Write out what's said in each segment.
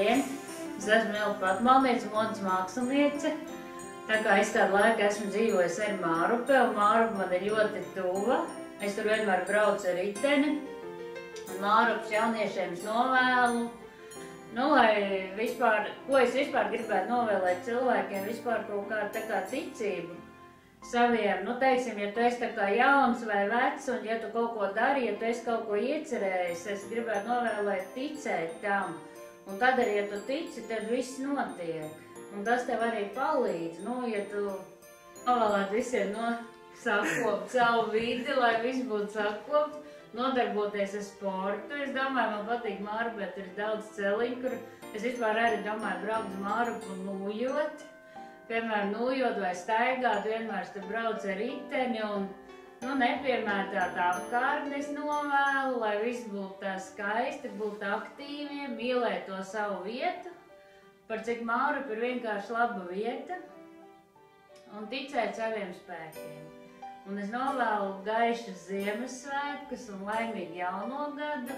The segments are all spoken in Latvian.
Labdien! Es esmu Ilga Patmalniece, modes māksliniece. Tā kā es kādu laiku esmu dzīvojusi ar Mārupi, un Mārupa man ir ļoti tuva. Es tur vienmēr braucu ar riteni. Un Mārupas jauniešiem es novēlu, lai vispār, ko es vispār gribētu novēlēt cilvēkiem, vispār kaut kādu tā kā ticību saviem, teiksim, ja tu esi tā kā jauns vai vecs, un ja tu kaut ko dari, ja tu esi kaut ko iecerējis, es gribētu novēlēt ticēt tam. Un tad arī, ja tu tici, tad viss notiek. Un tas tev arī palīdz, ja tu novēlētu visiem sakopt savu vidi, lai viss būtu sakopts, nodarboties ar sportu. Es domāju, man patīk Mārupa, bet ir daudz celiņu, kur es vispār arī domāju braukt uz Mārupu un nūjot. Piemēram, nūjot vai staigāt, vienmēr tu brauc ar riteni un nepiemērtāt apkārtnes novēlu, lai viss būtu tā skaisti, būt aktīviem, mīlēt to savu vietu, par cik Mārupa ir vienkārši laba vieta un ticēt saviem spēkiem. Un es novēlu gaišas Ziemassvētkus un laimīgu jauno gadu,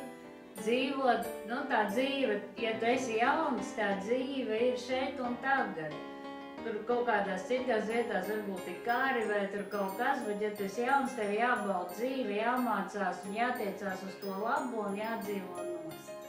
dzīvot, tā dzīve, ja tu esi jauns, tā dzīve ir šeit un tagad. Tur kaut kādās citās vietās varbūt ir kāri vai tur kaut kas, bet ja tu esi jauns, tev jābauda dzīve, jāmācās un jātiecās uz to labo un jādzīvo nost.